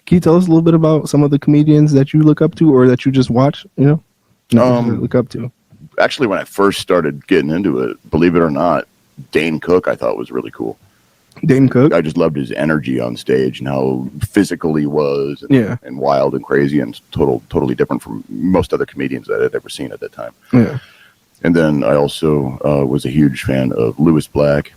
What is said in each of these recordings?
Can you tell us a little bit about some of the comedians that you look up to or that you just watch, not necessarily look up to? Actually, when I first started getting into it, believe it or not, Dane Cook I thought was really cool. Dane Cook? I just loved his energy on stage and how physical he was and wild and crazy and totally different from most other comedians that I'd ever seen at that time. Yeah. And then I also was a huge fan of Lewis Black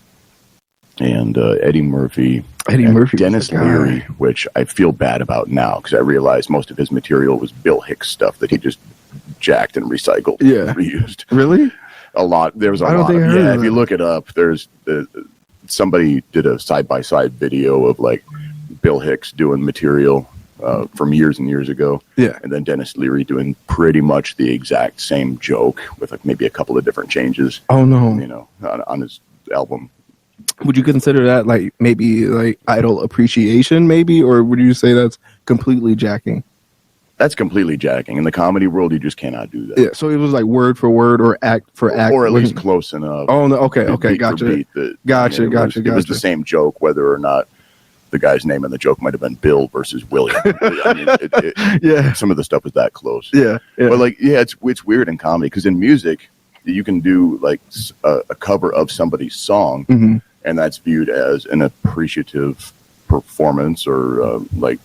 and Eddie Murphy. Dennis Leary, which I feel bad about now because I realize most of his material was Bill Hicks stuff that he just jacked and recycled and reused. Really? A lot. There's a lot of if you look it up, there's somebody did a side-by-side video of like Bill Hicks doing material from years and years ago. Yeah. And then Dennis Leary doing pretty much the exact same joke with like maybe a couple of different changes. Oh no. On his album. Would you consider that like maybe like idol appreciation maybe, or would you say that's completely jacking? That's completely jacking. In the comedy world, you just cannot do that. Yeah, so it was like word for word or act for act. Or at least close enough. Oh, no, okay, gotcha. Gotcha. It was the same joke, whether or not the guy's name in the joke might have been Bill versus William. I mean, some of the stuff was that close. Yeah. But like, it's weird in comedy because in music, you can do like a cover of somebody's song, and that's viewed as an appreciative performance or like,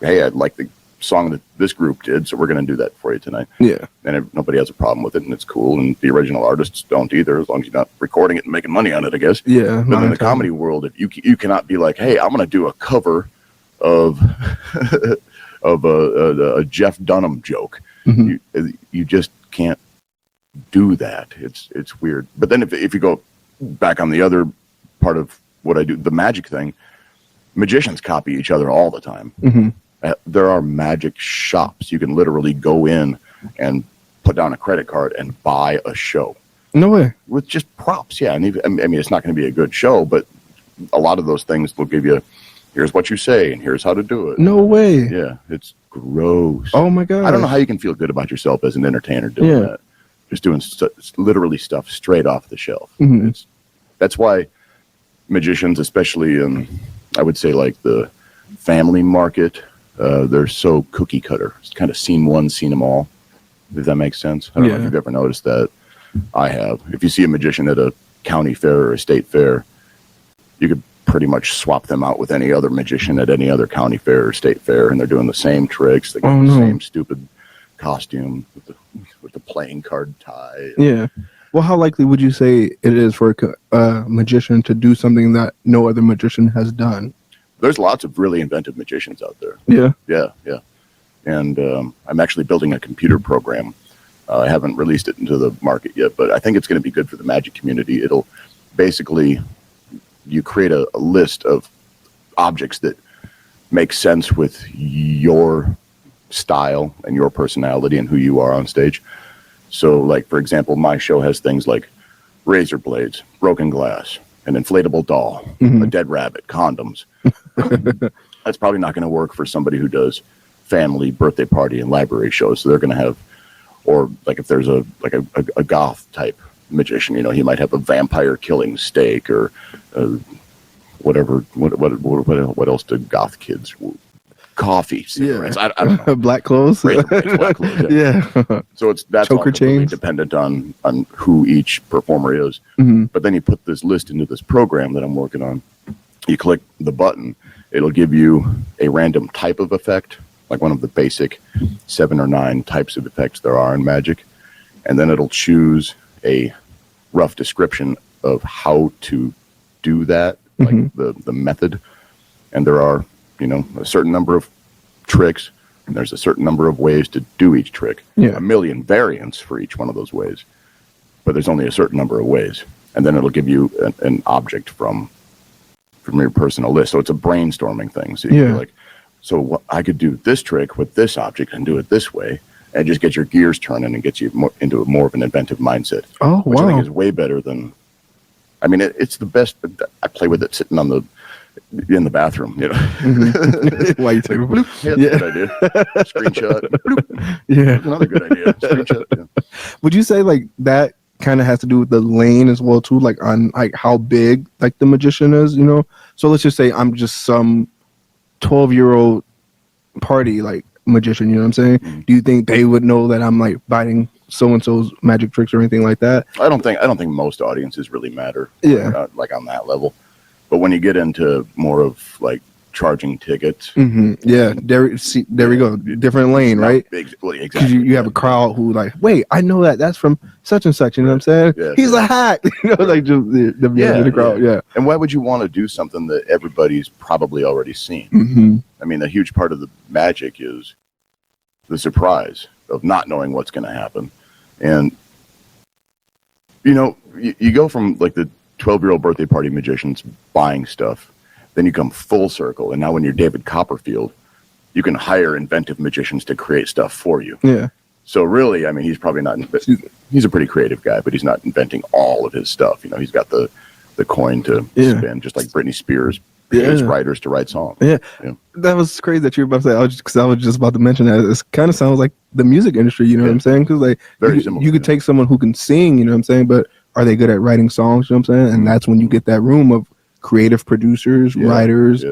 hey, I like the song that this group did, so we're going to do that for you tonight. Yeah. And nobody has a problem with it, and it's cool, and the original artists don't either, as long as you're not recording it and making money on it, I guess. Yeah. But in the comedy world, if you cannot be like, hey, I'm going to do a cover of a Jeff Dunham joke. You just can't do that. It's weird. But then if you go back on the other part of what I do, the magic thing, magicians copy each other all the time. There are magic shops. You can literally go in and put down a credit card and buy a show. No way. With just props, yeah. And even, I mean, it's not going to be a good show, but a lot of those things will give you, here's what you say, and here's how to do it. No way. Yeah, it's gross. Oh, my God. I don't know how you can feel good about yourself as an entertainer doing that. Just doing literally stuff straight off the shelf. That's why magicians, especially in, I would say, like the family market, they're so cookie cutter. It's kind of scene one, seen them all, if that makes sense. I don't know if you've ever noticed that. I have. If you see a magician at a county fair or a state fair, you could pretty much swap them out with any other magician at any other county fair or state fair, and they're doing the same tricks. They got the same stupid costume with the playing card tie. Yeah. Well, how likely would you say it is for a magician to do something that no other magician has done? There's lots of really inventive magicians out there. Yeah. Yeah. And I'm actually building a computer program. I haven't released it into the market yet, but I think it's going to be good for the magic community. It'll basically, you create a list of objects that make sense with your style and your personality and who you are on stage. So, like, for example, my show has things like razor blades, broken glass, an inflatable doll, a dead rabbit, condoms. That's probably not going to work for somebody who does family birthday party and library shows. So they're going to have, or like if there's a goth type magician, you know, he might have a vampire killing steak or whatever. What else do goth kids? Coffee, cigarettes. I don't know. Black clothes. Black clothes. Yeah. So that's choker chains. Dependent on who each performer is. But then you put this list into this program that I'm working on. You click the button, it'll give you a random type of effect, like one of the basic 7 or 9 types of effects there are in magic, and then it'll choose a rough description of how to do that, like the method. And there are, you know, a certain number of tricks, and there's a certain number of ways to do each trick. A million variants for each one of those ways, but there's only a certain number of ways. And then it'll give you an object from your personal list. So it's a brainstorming thing. So you're like, so I could do this trick with this object and do it this way, and just get your gears turning and get you into more of an inventive mindset. Oh, which I think is way better than, I mean, it's the best. I play with it sitting in the bathroom, you know. Why you take a good idea. Screenshot. Another good idea. Screenshot. Would you say like that kind of has to do with the lane as well too, like on like how big like the magician is, you know? So let's just say I'm just some 12-year-old party like magician, you know what I'm saying? Mm. Do you think they would know that I'm like biting so and so's magic tricks or anything like that? I don't think most audiences really matter. Yeah. Like on that level. But when you get into more of like charging tickets, yeah, there we go, different lane, right? Exactly. Because you have a crowd who like, wait, I know that's from such and such. You know what I'm saying? Yeah, He's a hack. You know, like just the crowd. Yeah. And why would you want to do something that everybody's probably already seen? Mm-hmm. I mean, a huge part of the magic is the surprise of not knowing what's going to happen. And, you know, you go from like the 12-year-old birthday party magicians buying stuff, then you come full circle. And now when you're David Copperfield, you can hire inventive magicians to create stuff for you. Yeah. So really, I mean, he's probably not, he's a pretty creative guy, but he's not inventing all of his stuff. You know, he's got the coin to spin, just like Britney Spears pays writers to write songs. Yeah. That was crazy that you were about to say, because I was just about to mention that. It kind of sounds like the music industry, you know what I'm saying? Because like, you could take someone who can sing, you know what I'm saying, but are they good at writing songs, you know what I'm saying? And that's when you get that room of creative producers, writers,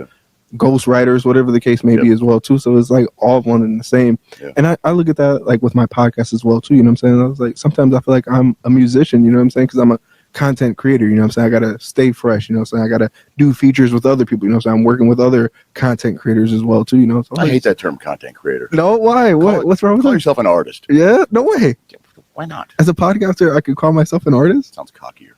ghost writers, whatever the case may be as well too. So it's like all one and the same. And I look at that like with my podcast as well too, you know what I'm saying? I was like, sometimes I feel like I'm a musician, you know what I'm saying? Because I'm a content creator, you know what I'm saying? I gotta stay fresh, you know what I'm saying? I gotta do features with other people, you know what I'm saying? I'm working with other content creators as well too, you know? So I hate that term, content creator. No, why? What's wrong with Call that? yourself an artist. Yeah, no way. Why not? As a podcaster, I could call myself an artist? Sounds cockier.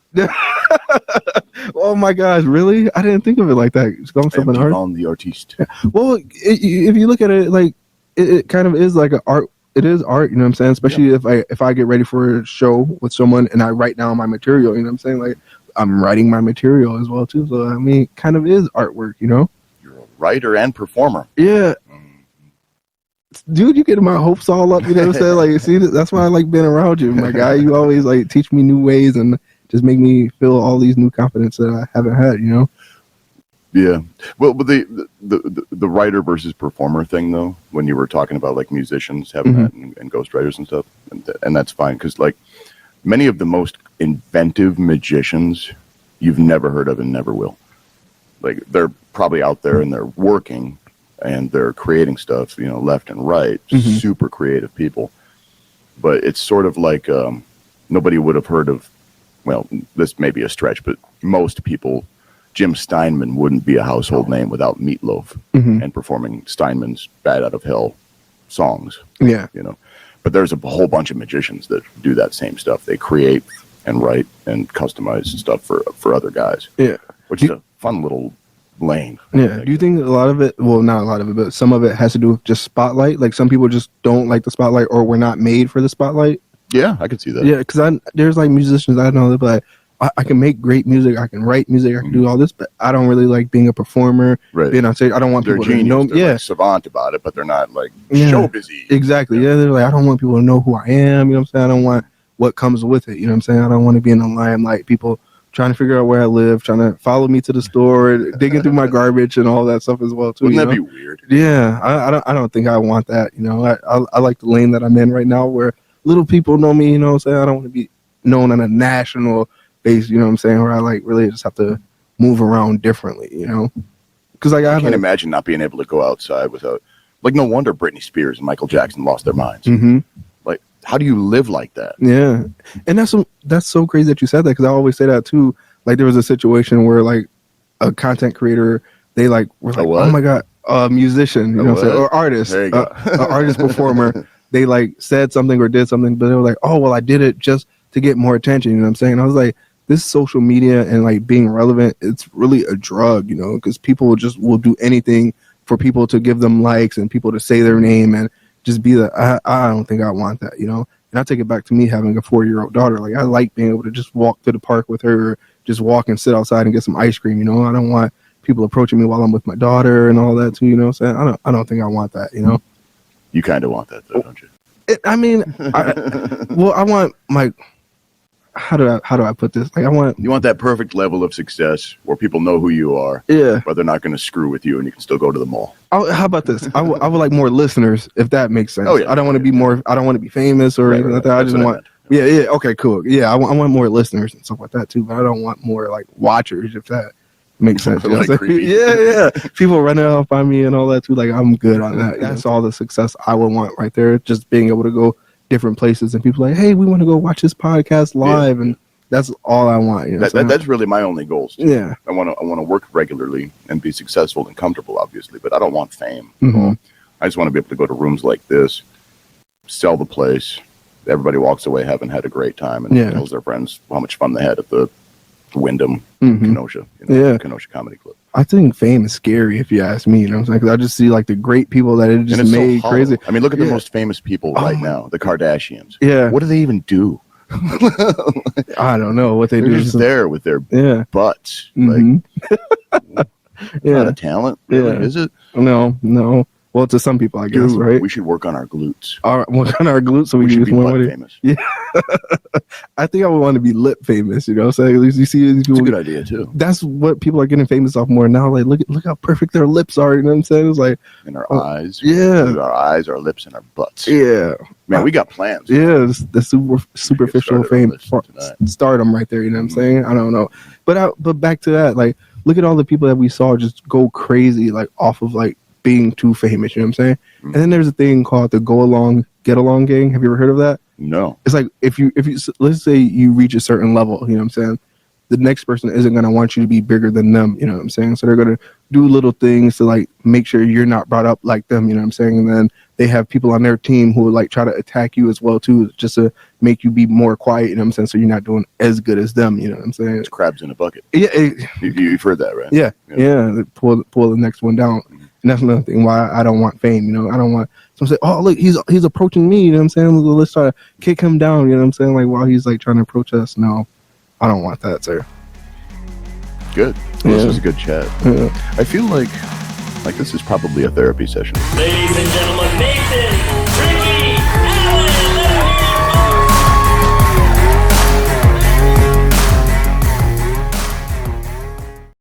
Oh my gosh, really? I didn't think of it like that. Call myself an artist. On the artiste. Well, if you look at it, like it kind of is like an art. It is art, you know what I'm saying? Especially if I get ready for a show with someone and I write down my material, you know what I'm saying? Like I'm writing my material as well too. So I mean, it kind of is artwork, you know? You're a writer and performer. Yeah. Dude, you getting my hopes all up, you know what I'm saying? Like, see, that's why I like being around you, my guy. You always like teach me new ways and just make me feel all these new confidence that I haven't had, you know? Yeah. Well, but the writer versus performer thing, though, when you were talking about like musicians having that and ghostwriters and stuff, and that's fine because like many of the most inventive magicians you've never heard of and never will. Like they're probably out there and they're working and they're creating stuff, you know, left and right, super creative people. But it's sort of like nobody would have heard of, well, this may be a stretch, but most people, Jim Steinman wouldn't be a household name without Meatloaf and performing Steinman's Bad Out of Hell songs. Yeah. You know, but there's a whole bunch of magicians that do that same stuff. They create and write and customize stuff for other guys. Yeah. Which is a fun little lane. Yeah. Do you think a lot of it, well, not a lot of it, but some of it has to do with just spotlight? Like some people just don't like the spotlight or we're not made for the spotlight? Yeah, I could see that. Yeah, because there's like musicians I know that be like, I can make great music, I can write music, I can do all this, but I don't really like being a performer. Right. Being on stage, I don't want people to know. They're like savant about it, but they're not like show busy. Exactly. Yeah, they're like, I don't want people to know who I am. You know what I'm saying? I don't want what comes with it. You know what I'm saying? I don't want to be in the limelight. People trying to figure out where I live, trying to follow me to the store, digging through my garbage and all that stuff as well too. Wouldn't that be weird? Yeah, I don't think I want that. You know, I like the lane that I'm in right now, where little people know me. You know what I'm saying? I don't want to be known on a national base. You know what I'm saying? Where I like really just have to move around differently. You know, because like I can't imagine not being able to go outside without. Like, no wonder Britney Spears and Michael Jackson lost their minds. Like, how do you live like that? Yeah, and that's so crazy that you said that, because I always say that too. Like, there was a situation where like a content creator, they like were like, oh my god, a musician, you know what I'm saying, or artist, an artist performer. They like said something or did something, but they were like, oh well, I did it just to get more attention. You know what I'm saying? And I was like, this social media and like being relevant, it's really a drug, you know, because people will do anything for people to give them likes and people to say their name and just be the, I don't think I want that, you know? And I take it back to me having a 4-year-old daughter. Like, I like being able to just walk to the park with her, or just walk and sit outside and get some ice cream, you know? I don't want people approaching me while I'm with my daughter and all that too, you know what I'm saying? I don't think I want that, you know? You kind of want that though, don't you? I mean, I want my, how do I put this? Like, you want that perfect level of success where people know who you are, but they're not going to screw with you, and you can still go to the mall. How about this? I would like more listeners, if that makes sense. Oh, yeah. I don't want to be more. I don't want to be famous or anything like that. I just want. Okay, cool. Yeah, I want more listeners and stuff like that too. But I don't want more like watchers, if that makes sense. Like yeah. People running up on me and all that too. Like I'm good on that. That's all the success I would want right there. Just being able to go different places and people like, hey, we want to go watch this podcast live, and that's all I want. You know, that's really my only goals. Too. Yeah, I want to work regularly and be successful and comfortable, obviously, but I don't want fame at all. I just want to be able to go to rooms like this, sell the place. Everybody walks away having had a great time and tells their friends how much fun they had at the Wyndham, Kenosha, Kenosha Comedy Club. I think fame is scary, if you ask me. You know what I'm saying? Because I just see like the great people that it just made so crazy. I mean, look at the most famous people right now, the Kardashians. Yeah. What do they even do? I don't know what They're do. Just there with their butts. Like, not a talent, really, is it? No. Well, to some people, I guess, right? We should work on our glutes. Work on our glutes so we can should get be more butt money. Famous. Yeah. I think I would want to be lip famous, you know what I'm saying? At least you see these people. It's a good idea, too. That's what people are getting famous off more now. Like, look how perfect their lips are, you know what I'm saying? It's like... And our eyes. Yeah. Our eyes, our lips, and our butts. Yeah. Man, we got plans. Yeah, the superficial fame. Stardom right there, you know what I'm saying? I don't know. But back to that, like, look at all the people that we saw just go crazy, like, off of, like, being too famous, you know what I'm saying? And then there's a thing called the go along, get along gang. Have you ever heard of that? No. It's like if you let's say you reach a certain level, you know what I'm saying? The next person isn't going to want you to be bigger than them, you know what I'm saying? So they're going to do little things to like make sure you're not brought up like them, you know what I'm saying? And then they have people on their team who will like try to attack you as well too, just to make you be more quiet, you know what I'm saying? So you're not doing as good as them, you know what I'm saying? It's crabs in a bucket. Yeah. You've heard that, right? Yeah. Pull the next one down. And that's another thing why I don't want fame, you know. I don't want someone to say, oh, look, he's approaching me, you know what I'm saying? Let's try to kick him down, you know what I'm saying? Like, while he's, like, trying to approach us. No, I don't want that, sir. Good. Well, this was a good chat. Yeah. I feel like this is probably a therapy session. Ladies and gentlemen, Nathan!